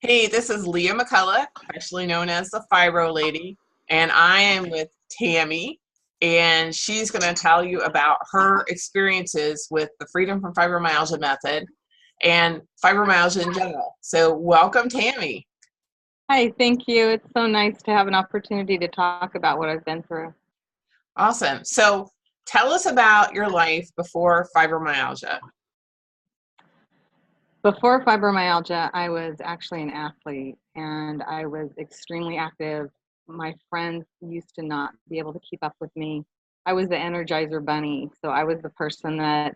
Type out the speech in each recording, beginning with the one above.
Hey, this is Leah McCullough, actually known as the Fibro Lady, and I am with Tammy, and she's going to tell you about her experiences with the Freedom from Fibromyalgia method and fibromyalgia in general. So, welcome, Tammy. Hi, thank you. It's so nice to have an opportunity to talk about what I've been through. Awesome. So, tell us about your life before fibromyalgia. Before fibromyalgia, I was actually an athlete and I was extremely active. My friends used to not be able to keep up with me. I was the Energizer Bunny, so I was the person that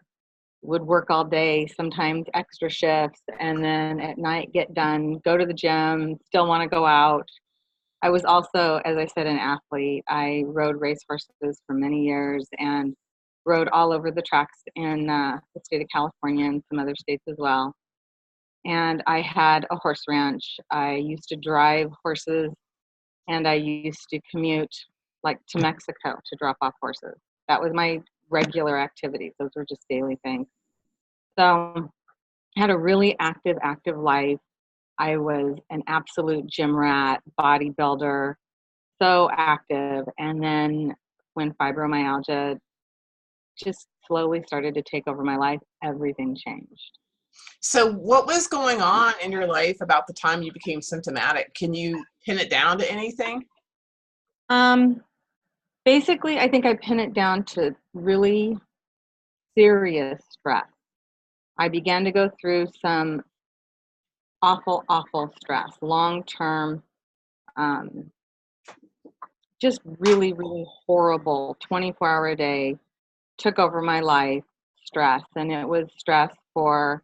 would work all day, sometimes extra shifts, and then at night get done, go to the gym, still want to go out. I was also, as I said, an athlete. I rode race horses for many years and rode all over the tracks in the state of California and some other states as well. And I had a horse ranch. I used to drive horses and I used to commute like to Mexico to drop off horses. That was my regular activities. Those were just daily things. So I had a really active life. I was an absolute gym rat, bodybuilder, so active. And then when fibromyalgia just slowly started to take over my life, everything changed. So, what was going on in your life about the time you became symptomatic? Can you pin it down to anything? Um, Basically, I think I pin it down to really serious stress. I began to go through some awful stress, long term, um, just really horrible 24-hour a day took over my life stress. And it was stress for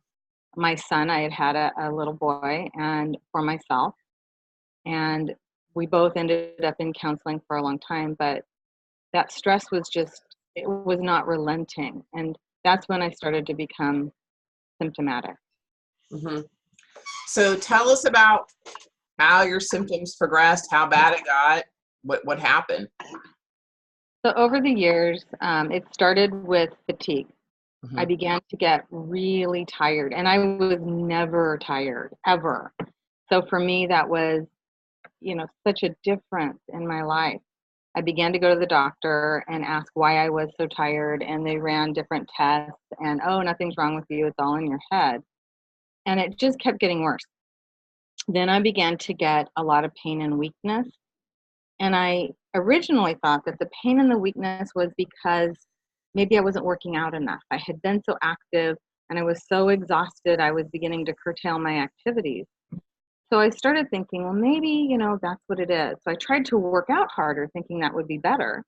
my son. I had a little boy, and for myself. And we both ended up in counseling for a long time, but that stress was just, it was not relenting. And that's when I started to become symptomatic. hmm So, tell us about how your symptoms progressed, how bad it got, what happened. So over the years, it started with fatigue. I hmm began to get really tired, and I was never tired, ever. So for me, that was, such a difference in my life. I began to go to the doctor and ask why I was so tired, and they ran different tests, and oh, nothing's wrong with you, it's all in your head. And it just kept getting worse. Then I began to get a lot of pain and weakness. And I originally thought that the pain and the weakness was because maybe I wasn't working out enough. I had been so active and I was so exhausted, I was beginning to curtail my activities. So I started thinking, well, maybe, that's what it is. So I tried to work out harder, thinking that would be better.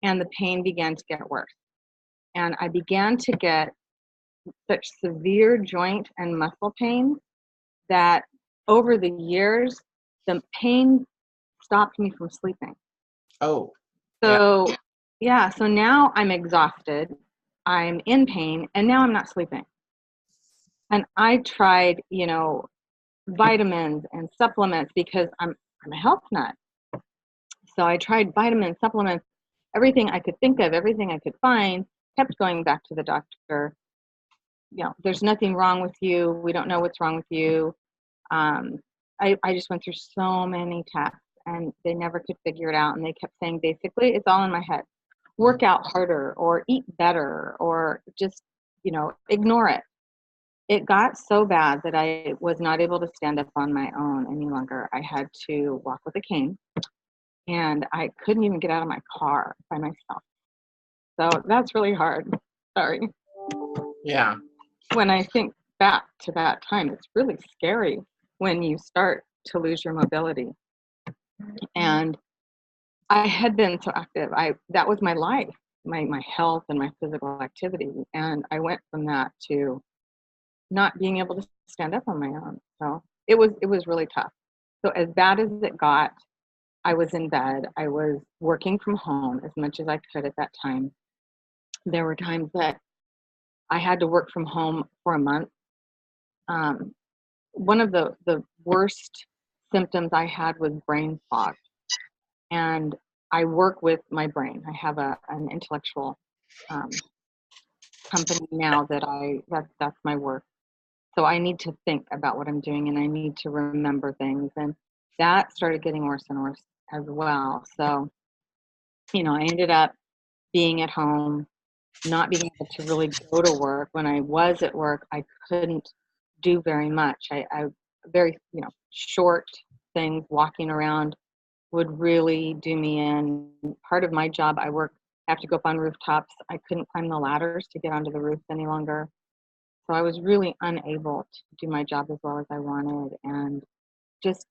And the pain began to get worse. And I began to get such severe joint and muscle pain that over the years, the pain stopped me from sleeping. Oh, yeah. So, yeah, so now I'm exhausted, I'm in pain, and now I'm not sleeping. And I tried, vitamins and supplements because I'm a health nut. So I tried vitamins, supplements, everything I could think of, everything I could find, kept going back to the doctor. There's nothing wrong with you. We don't know what's wrong with you. Um, I just went through so many tests and they never could figure it out. And they kept saying, basically, it's all in my head. Work out harder or eat better or just, ignore it. It got so bad that I was not able to stand up on my own any longer. I had to walk with a cane and I couldn't even get out of my car by myself. So that's really hard. Sorry. Yeah. When I think back to that time, it's really scary when you start to lose your mobility. And I had been so active. That was my life, my health and my physical activity. And I went from that to not being able to stand up on my own. So it was really tough. So as bad as it got, I was in bed. I was working from home as much as I could at that time. There were times that I had to work from home for a month. Um, One of the worst symptoms I had was brain fog. And I work with my brain. I have an intellectual um, company now that's my work. So I need to think about what I'm doing and I need to remember things. And that started getting worse and worse as well. So, I ended up being at home, not being able to really go to work. When I was at work, I couldn't do very much. I very, short things, walking around would really do me in. Part of my job, I have to go up on rooftops. I couldn't climb the ladders to get onto the roof any longer. So I was really unable to do my job as well as I wanted, and just,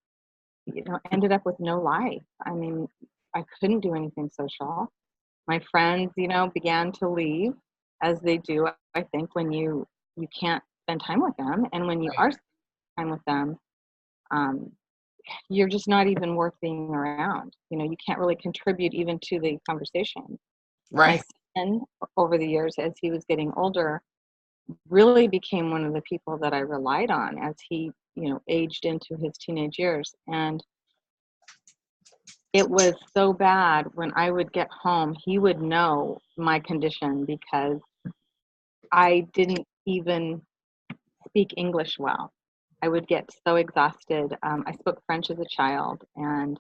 ended up with no life. I mean, I couldn't do anything social. My friends, began to leave, as they do, I think, when you can't spend time with them. And when you Right. are spending time with them, um, you're just not even worth being around. You can't really contribute even to the conversation. My Right. son, over the years, as he was getting older, really became one of the people that I relied on as he, aged into his teenage years. And it was so bad when I would get home, he would know my condition because I didn't even speak English well. I would get so exhausted. I spoke French as a child, and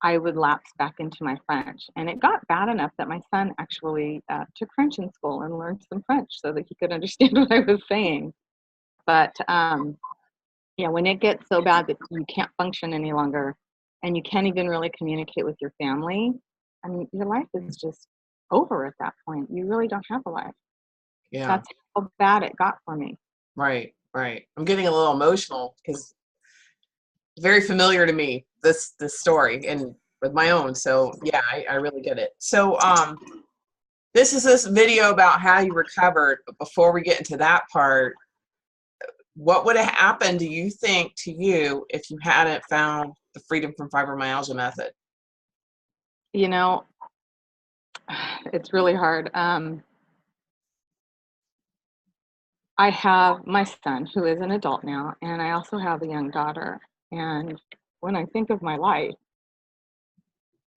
I would lapse back into my French. And it got bad enough that my son actually took French in school and learned some French so that he could understand what I was saying. But when it gets so bad that you can't function any longer and you can't even really communicate with your family, I mean, your life is just over at that point. You really don't have a life. Yeah. That's how bad it got for me. Right. Right. I'm getting a little emotional because very familiar to me, this story, and with my own. So yeah, I really get it. So this video about how you recovered. But before we get into that part, what would have happened, do you think, to you if you hadn't found the Freedom from Fibromyalgia method? You know, it's really hard. I have my son who is an adult now, and I also have a young daughter. And when I think of my life,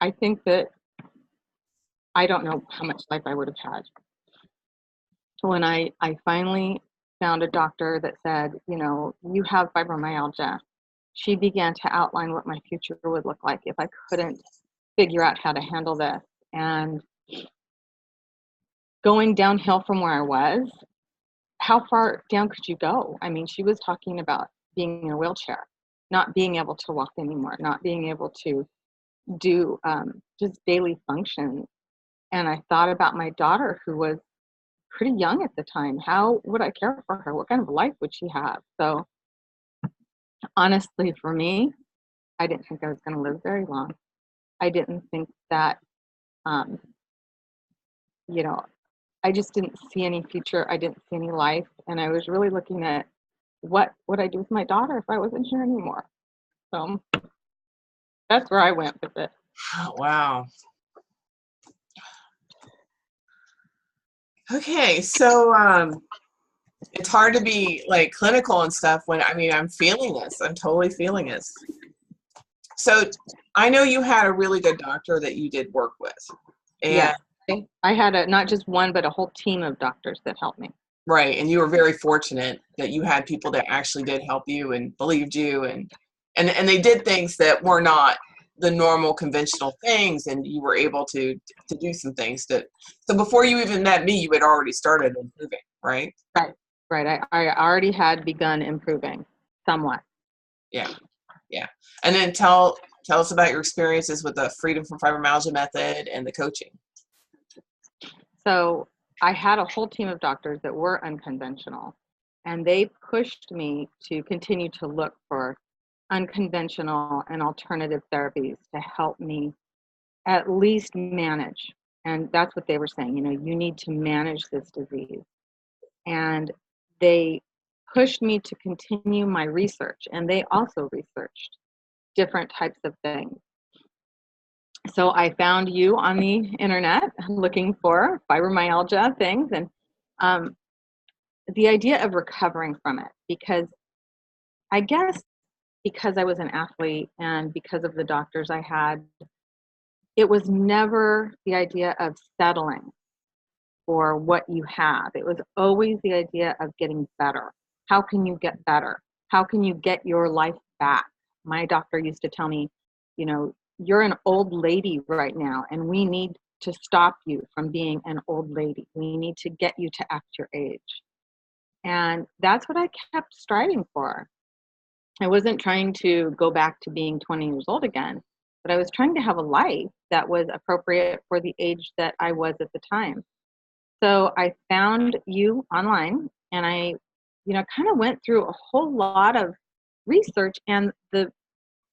I think that I don't know how much life I would have had. When I finally found a doctor that said, you have fibromyalgia, she began to outline what my future would look like if I couldn't figure out how to handle this. And going downhill from where I was, how far down could you go? I mean, she was talking about being in a wheelchair, not being able to walk anymore, not being able to do just daily functions. And I thought about my daughter, who was pretty young at the time. How would I care for her? What kind of life would she have? So honestly, for me, I didn't think I was going to live very long. I didn't think that, um, you know, I just didn't see any future. I didn't see any life. And I was really looking at what would I do with my daughter if I wasn't here anymore. So that's where I went with it. Wow. Okay, so it's hard to be like clinical and stuff when, I mean, I'm feeling this. I'm totally feeling this. So I know you had a really good doctor that you did work with. And Yeah, I had not just one, but a whole team of doctors that helped me. right, and you were very fortunate that you had people that actually did help you and believed you, and they did things that were not the normal conventional things, and you were able to do some things that, so before you even met me, you had already started improving, right? Right, right. I already had begun improving somewhat. Yeah, yeah. And then tell us about your experiences with the Freedom from Fibromyalgia method and the coaching. So I had a whole team of doctors that were unconventional, and they pushed me to continue to look for unconventional and alternative therapies to help me at least manage. And that's what they were saying, you need to manage this disease. And they pushed me to continue my research, and they also researched different types of things. So I found you on the internet looking for fibromyalgia things, and um, the idea of recovering from it, because I guess because I was an athlete and because of the doctors I had, it was never the idea of settling for what you have. It was always the idea of getting better. how can you get better? How can you get your life back? My doctor used to tell me, you know, you're an old lady right now, and we need to stop you from being an old lady. We need to get you to act your age. And that's what I kept striving for. I wasn't trying to go back to being 20 years old again, but I was trying to have a life that was appropriate for the age that I was at the time. So I found you online, and I, kind of went through a whole lot of research. And the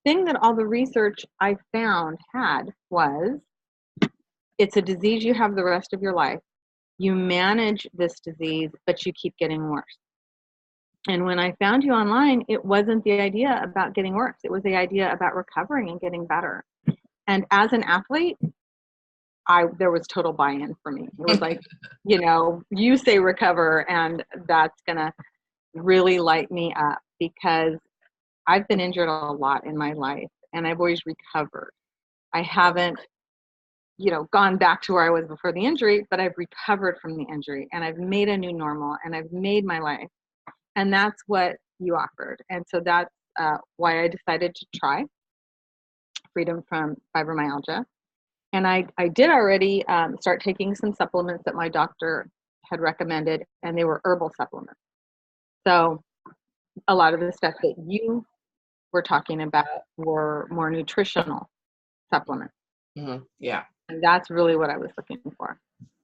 thing that all the research I found had was, it's a disease you have the rest of your life. You manage this disease, but you keep getting worse. And when I found you online, it wasn't the idea about getting worse. It was the idea about recovering and getting better. And as an athlete, there was total buy-in for me. It was like, you say recover, and that's going to really light me up, because I've been injured a lot in my life, and I've always recovered. I haven't, gone back to where I was before the injury, but I've recovered from the injury, and I've made a new normal, and I've made my life. And that's what you offered. And so that's why I decided to try Freedom from Fibromyalgia. And I did already start taking some supplements that my doctor had recommended, and they were herbal supplements. So a lot of the stuff that you were talking about were more nutritional supplements. Mm-hmm. Yeah. And that's really what I was looking for.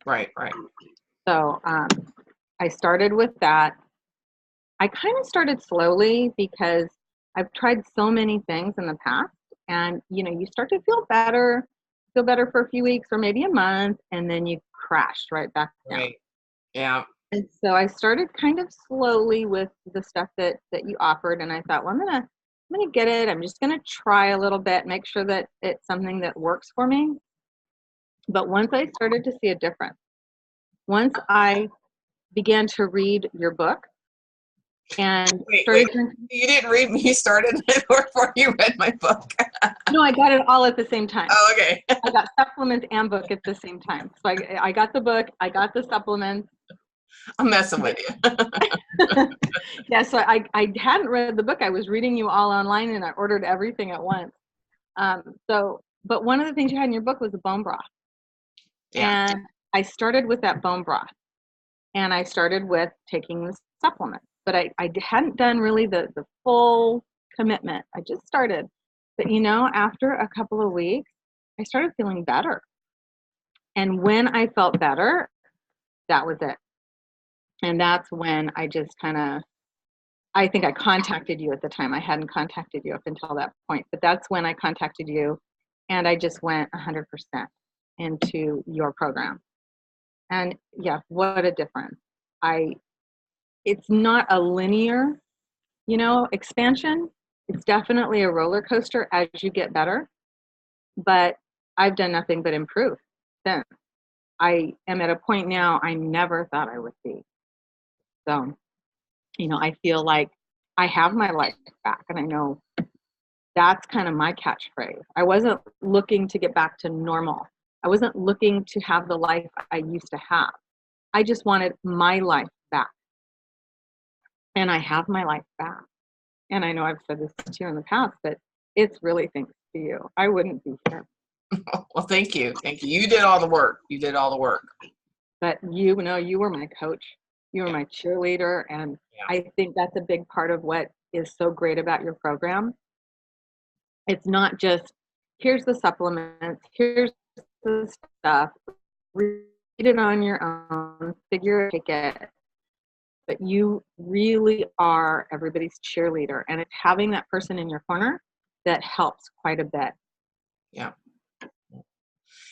Right. So I started with that. I kind of started slowly, because I've tried so many things in the past, and you start to feel better for a few weeks or maybe a month, and then you crash right back down. Right. Yeah. And so I started kind of slowly with the stuff that you offered, and I thought, well, I'm gonna get it. I'm just gonna try a little bit, make sure that it's something that works for me. But once I started to see a difference, once I began to read your book, and wait, you didn't read me. You started it before you read my book. No, I got it all at the same time. Oh, okay. I got supplements and book at the same time. So I got the book, I got the supplements. I'm messing with you. Yeah, so I hadn't read the book. I was reading you all online, and I ordered everything at once. But one of the things you had in your book was a bone broth. Yeah. And I started with that bone broth, and I started with taking the supplement. But I hadn't done really the full commitment. I just started. But after a couple of weeks, I started feeling better. And when I felt better, that was it. And that's when I just I think I contacted you at the time. I hadn't contacted you up until that point. But that's when I contacted you, and I just went 100% into your program. And yeah, what a difference. It's not a linear, expansion. It's definitely a roller coaster as you get better, but I've done nothing but improve since. I am at a point now I never thought I would be. So, I feel like I have my life back, and I know that's kind of my catchphrase. I wasn't looking to get back to normal. I wasn't looking to have the life I used to have. I just wanted my life back. And I have my life back. And I know I've said this to you in the past, but it's really thanks to you. I wouldn't be here. Well, thank you. You did all the work. But you were my coach. You were my cheerleader. And I think that's a big part of what is so great about your program. It's not just, here's the supplements, here's the stuff, read it on your own, figure it. But you really are everybody's cheerleader, and it's having that person in your corner that helps quite a bit. Yeah.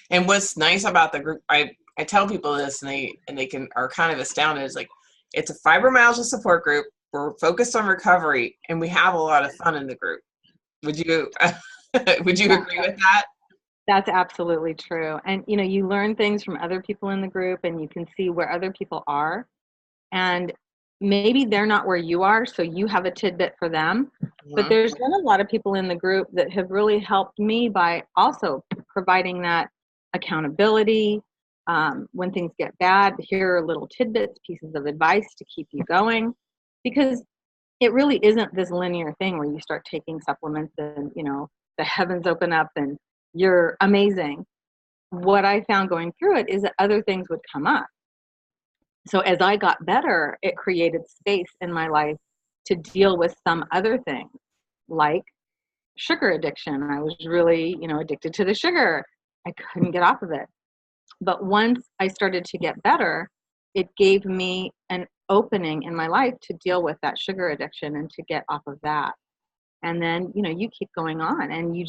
And what's nice about the group, I tell people this, and they are kind of astounded. Is like, it's a fibromyalgia support group. We're focused on recovery, and we have a lot of fun in the group. Would you agree with that? That's absolutely true. And you learn things from other people in the group, and you can see where other people are, and maybe they're not where you are, so you have a tidbit for them. Mm-hmm. But there's been a lot of people in the group that have really helped me by also providing that accountability. When things get bad, here are little tidbits, pieces of advice to keep you going. because it really isn't this linear thing where you start taking supplements and, the heavens open up and you're amazing. What I found going through it is that other things would come up. So as I got better, it created space in my life to deal with some other things, like sugar addiction. I was really, addicted to the sugar. I couldn't get off of it. But once I started to get better, it gave me an opening in my life to deal with that sugar addiction and to get off of that. And then, you keep going on and you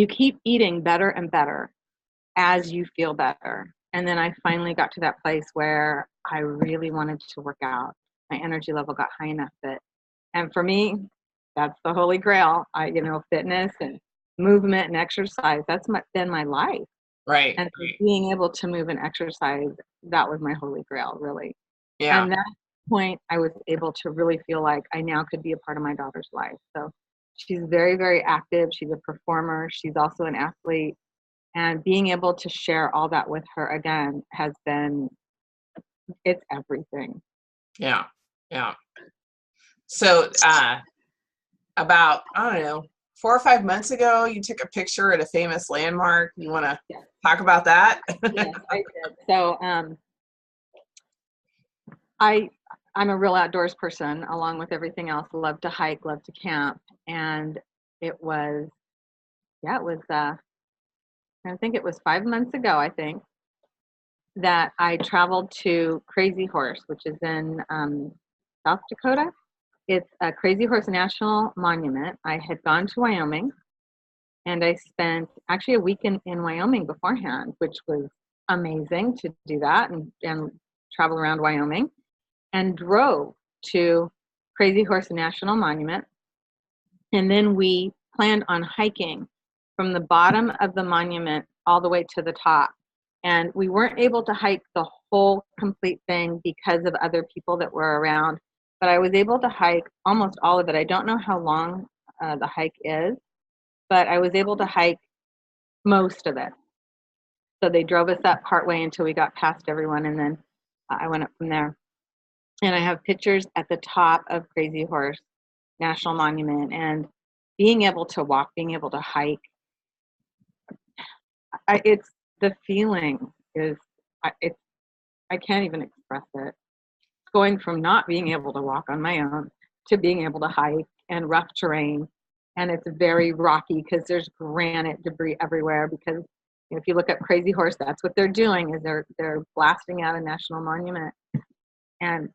keep eating better and better as you feel better. And then I finally got to that place where I really wanted to work out. My energy level got high enough and for me, that's the holy grail. Fitness and movement and exercise, been my life. Right. And being able to move and exercise, that was my holy grail, really. Yeah. And that point, I was able to really feel like I now could be a part of my daughter's life. So she's very, very active. She's a performer. She's also an athlete. And being able to share all that with her again it's everything. Yeah. Yeah. So, about, I don't know, 4 or 5 months ago, you took a picture at a famous landmark. You want to talk about that? Yes, I did. So, I'm a real outdoors person, along with everything else. Love to hike, love to camp, and it was, I think it was 5 months ago, I think, that I traveled to Crazy Horse, which is in South Dakota. It's a Crazy Horse National Monument. I had gone to Wyoming, and I spent actually a week in Wyoming beforehand, which was amazing to do that and travel around Wyoming, and drove to Crazy Horse National Monument. And then we planned on hiking from the bottom of the monument all the way to the top. And we weren't able to hike the whole complete thing because of other people that were around, but I was able to hike almost all of it. I don't know how long the hike is, but I was able to hike most of it. So they drove us up partway until we got past everyone, and then I went up from there. And I have pictures at the top of Crazy Horse National Monument, and being able to walk, being able to hike, it's the feeling is, I can't even express it. Going from not being able to walk on my own to being able to hike and rough terrain. And it's very rocky because there's granite debris everywhere, because if you look at Crazy Horse, that's what they're doing, is they're blasting out a national monument. And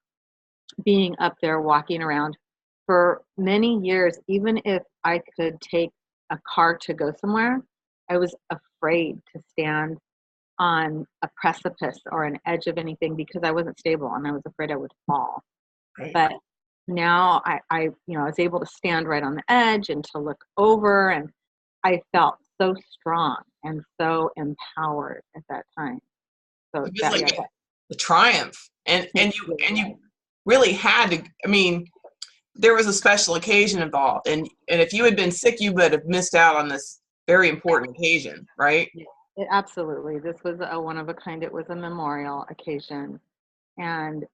being up there walking around for many years, even if I could take a car to go somewhere, I was afraid to stand on a precipice or an edge of anything because I wasn't stable and I was afraid I would fall. Right. But now I was able to stand right on the edge and to look over, and I felt so strong and so empowered at that time. So It was like the triumph, and you really had to. I mean, there was a special occasion involved, and if you had been sick, you would have missed out on this very important occasion, right? Absolutely. This was a one of a kind. It was a memorial occasion, and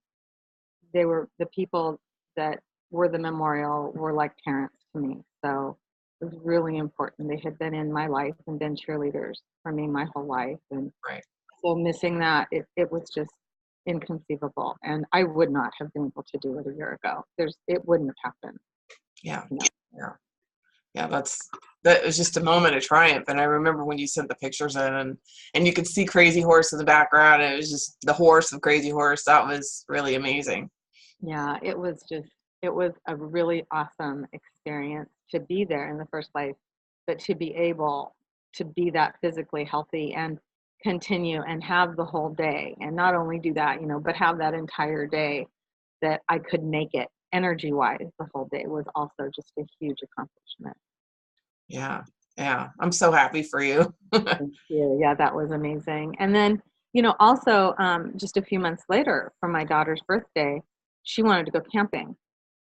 the people that were the memorial were like parents to me. So it was really important. They had been in my life and been cheerleaders for me my whole life. And Right. so missing that, it was just inconceivable. And I would not have been able to do it a year ago. It wouldn't have happened. Yeah. No. Yeah. That was just a moment of triumph. And I remember when you sent the pictures in, and you could see Crazy Horse in the background, and it was just the horse of Crazy Horse. That was really amazing. Yeah, it was a really awesome experience to be there in the first place, but to be able to be that physically healthy and continue and have the whole day, and not only do that, but have that entire day, that I could make it energy wise the whole day, was also just a huge accomplishment. Yeah. Yeah. I'm so happy for you. Thank you. Yeah, that was amazing. And then, also just a few months later, for my daughter's birthday, she wanted to go camping.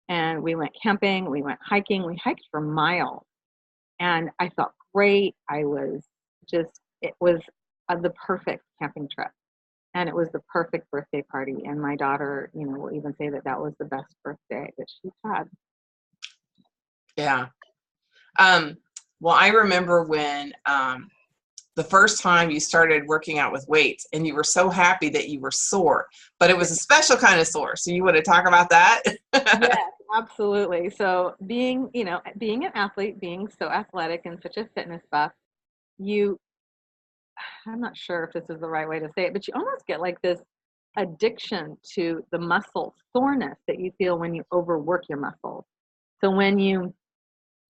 And we went camping, we went hiking, we hiked for miles. And I felt great. It was the perfect camping trip. And it was the perfect birthday party. And my daughter, you know, will even say that that was the best birthday that she's had. Yeah. Well, I remember when the first time you started working out with weights and you were so happy that you were sore, but it was a special kind of sore. So you want to talk about that? Yes, absolutely. So being, you know, being an athlete, being so athletic and such a fitness buff, you, I'm not sure if this is the right way to say it, but you almost get like this addiction to the muscle soreness that you feel when you overwork your muscles. So when you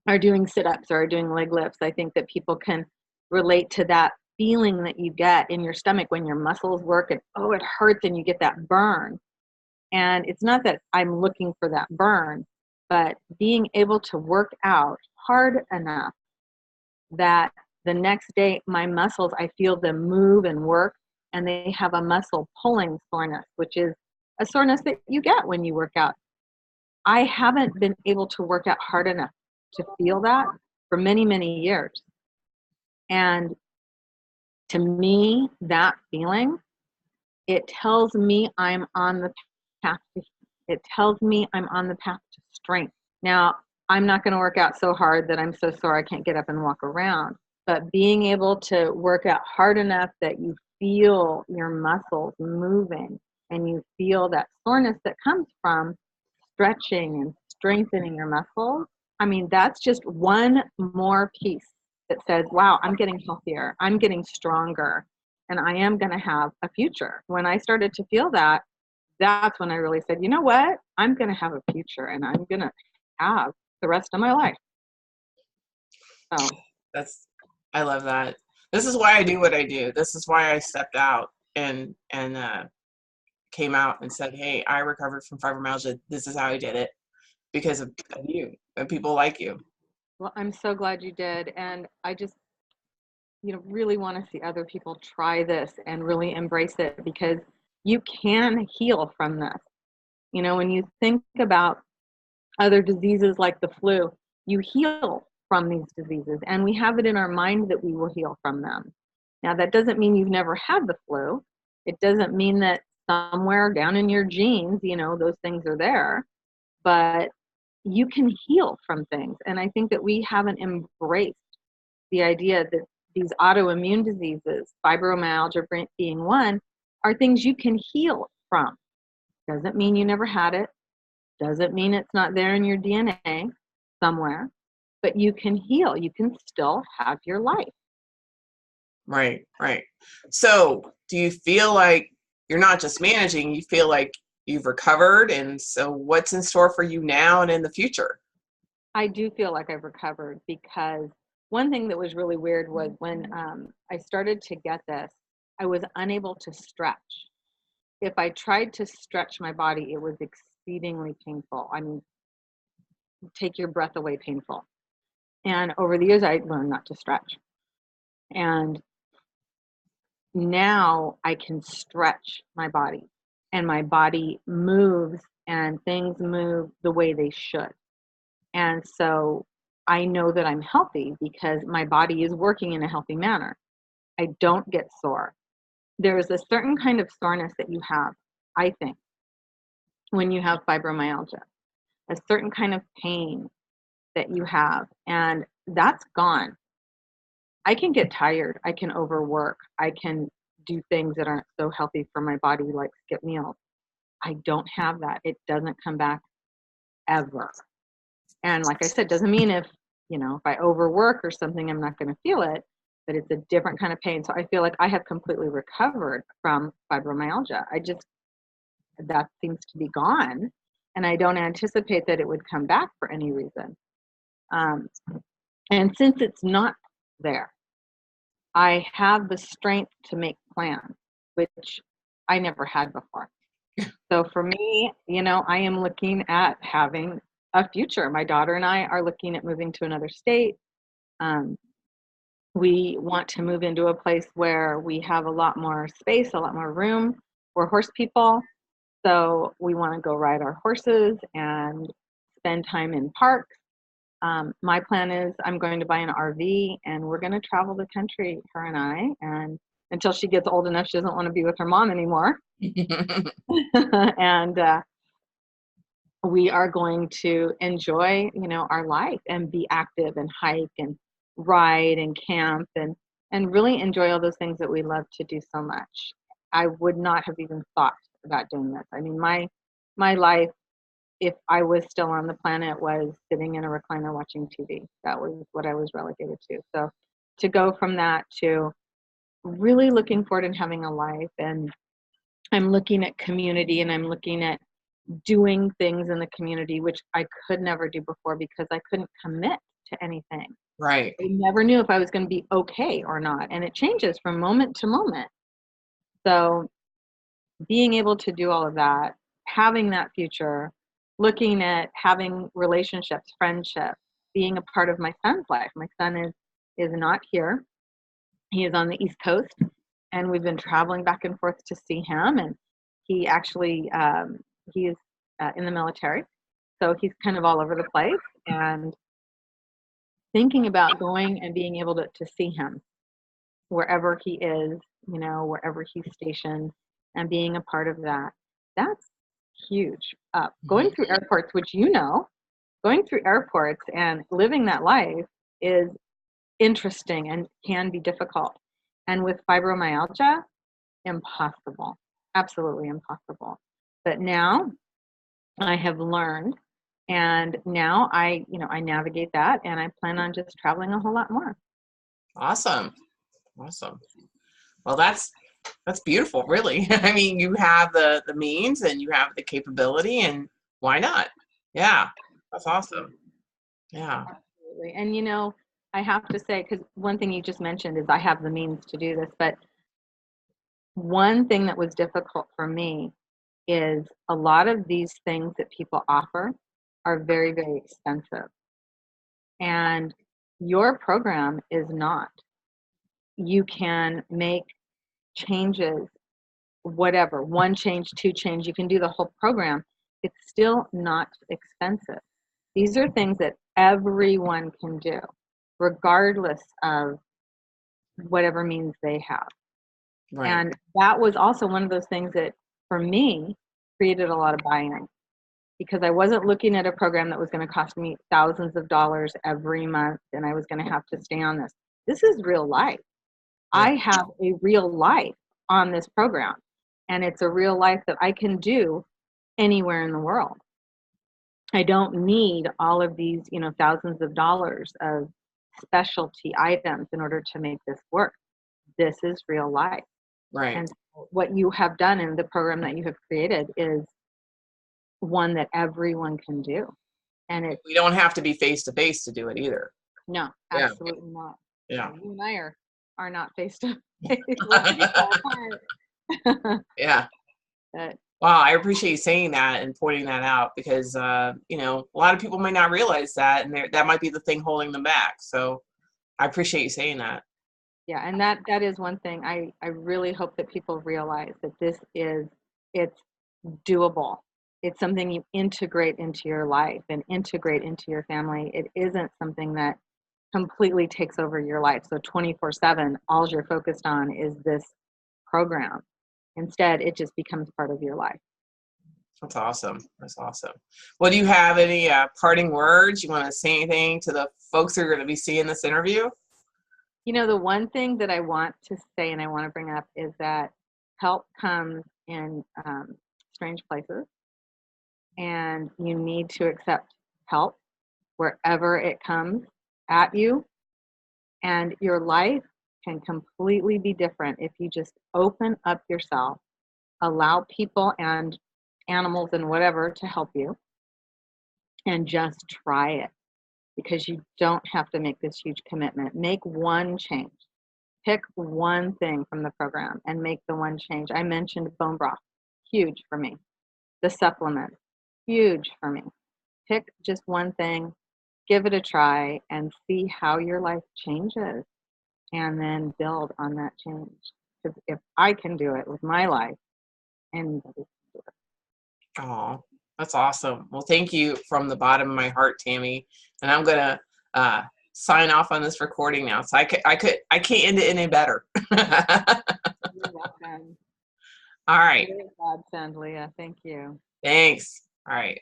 are doing sit-ups or are doing leg lifts, I think that people can relate to that feeling that you get in your stomach when your muscles work and oh, it hurts and you get that burn. And it's not that I'm looking for that burn, but being able to work out hard enough that the next day my muscles, I feel them move and work, and they have a muscle pulling soreness, which is a soreness that you get when you work out. I haven't been able to work out hard enough to feel that for many, many years. And to me, that feeling, it tells me I'm on the path to, it tells me I'm on the path to strength. Now, I'm not going to work out so hard that I'm so sore I can't get up and walk around. But being able to work out hard enough that you feel your muscles moving and you feel that soreness that comes from stretching and strengthening your muscles, I mean, that's just one more piece that says, wow, I'm getting healthier, I'm getting stronger, and I am going to have a future. When I started to feel that, that's when I really said, you know what? I'm going to have a future and I'm going to have the rest of my life. So That's, I love that. This is why I do what I do. This is why I stepped out and came out and said, hey, I recovered from fibromyalgia. This is how I did it because of you and people like you. well, I'm so glad you did. And I just, you know, really want to see other people try this and really embrace it because you can heal from this. You know, when you think about other diseases like the flu, you heal from these diseases, and we have it in our mind that we will heal from them. Now, that doesn't mean you've never had the flu. It doesn't mean that somewhere down in your genes, you know, those things are there, but you can heal from things. And I think that we haven't embraced the idea that these autoimmune diseases, fibromyalgia being one, are things you can heal from. Doesn't mean you never had it. Doesn't mean it's not there in your DNA somewhere, but you can heal. You can still have your life. Right, right. So do you feel like you're not just managing, you feel like you've recovered? And so what's in store for you now and in the future? I do feel like I've recovered because one thing that was really weird was when I started to get this, I was unable to stretch. If I tried to stretch my body, it was exceedingly painful. I mean, take your breath away painful. And over the years, I learned not to stretch. And now I can stretch my body and my body moves and things move the way they should. And so I know that I'm healthy because my body is working in a healthy manner. I don't get sore. There is a certain kind of soreness that you have, I think, when you have fibromyalgia, a certain kind of pain that you have, and that's gone. I can get tired. I can overwork. I can do things that aren't so healthy for my body, like skip meals. I don't have that. It doesn't come back ever. And like I said, doesn't mean if, you know, if I overwork or something, I'm not going to feel it, but it's a different kind of pain. So I feel like I have completely recovered from fibromyalgia. That seems to be gone. And I don't anticipate that it would come back for any reason. Um, and since it's not there, I have the strength to make plans, which I never had before. So for me, you know, I am looking at having a future. My daughter and I are looking at moving to another state. Um, we want to move into a place where we have a lot more space, a lot more room. We're horse people. So we want to go ride our horses and spend time in parks. My plan is I'm going to buy an RV and we're going to travel the country, her and I, and until she gets old enough she doesn't want to be with her mom anymore. And we are going to enjoy, our life and be active and hike and ride and camp and really enjoy all those things that we love to do so much. I would not have even thought about doing this. I mean, my life, if I was still on the planet, was sitting in a recliner watching TV. That was what I was relegated to. So to go from that to really looking forward and having a life, and I'm looking at community, and I'm looking at doing things in the community, which I could never do before because I couldn't commit to anything. Right. I never knew if I was going to be okay or not. And it changes from moment to moment. So being able to do all of that, having that future, looking at having relationships, friendships, being a part of my son's life. My son is not here. He is on the East Coast, and we've been traveling back and forth to see him. And he actually, he is in the military. So he's kind of all over the place, and thinking about going and being able to see him wherever he is, wherever he's stationed, and being a part of that. That's huge. Going through airports, which going through airports and living that life is interesting and can be difficult. And with fibromyalgia, impossible. Absolutely impossible. But now I have learned, and now I navigate that, and I plan on just traveling a whole lot more. Awesome. Well, that's beautiful, really. I mean, you have the means and you have the capability, and why not? Yeah, that's awesome. Yeah. Absolutely. And I have to say, because one thing you just mentioned is I have the means to do this, but one thing that was difficult for me is a lot of these things that people offer are very, very expensive. And your program is not. You can make changes, whatever, one change, two change, you can do the whole program. It's still not expensive. These are things that everyone can do, regardless of whatever means they have. Right. And that was also one of those things that, for me, created a lot of buy-in, because I wasn't looking at a program that was going to cost me thousands of dollars every month, and I was going to have to stay on this. This is real life. Yeah. I have a real life on this program, and it's a real life that I can do anywhere in the world. I don't need all of these, thousands of dollars of specialty items in order to make this work. This is real life. Right. And what you have done in the program that you have created is one that everyone can do. And we don't have to be face to face to do it either. No, absolutely not. Yeah. You and I are not face to face. Yeah. Wow, I appreciate you saying that and pointing that out, because a lot of people may not realize that, and that might be the thing holding them back. So I appreciate you saying that. Yeah, and that is one thing I really hope that people realize, that it's doable. It's something you integrate into your life and integrate into your family. It isn't something that completely takes over your life. So 24/7, all you're focused on is this program. Instead, it just becomes part of your life. That's awesome. Well, do you have any parting words? You want to say anything to the folks who are going to be seeing this interview? The one thing that I want to say and I want to bring up is that help comes in strange places, and you need to accept help wherever it comes at you. And your life can completely be different if you just open up yourself, allow people and animals and whatever to help you, and just try it, because you don't have to make this huge commitment. Make one change. Pick one thing from the program and make the one change. I mentioned bone broth, huge for me. The supplement, huge for me. Pick just one thing, give it a try, and see how your life changes, and then build on that change. Because if I can do it with my life, anybody can do it. Oh, that's awesome. Well, thank you from the bottom of my heart, Tami. And I'm going to sign off on this recording now. So I can't end it any better. You're welcome. All right. You're a godsend, Leah. Thank you. Thanks. All right.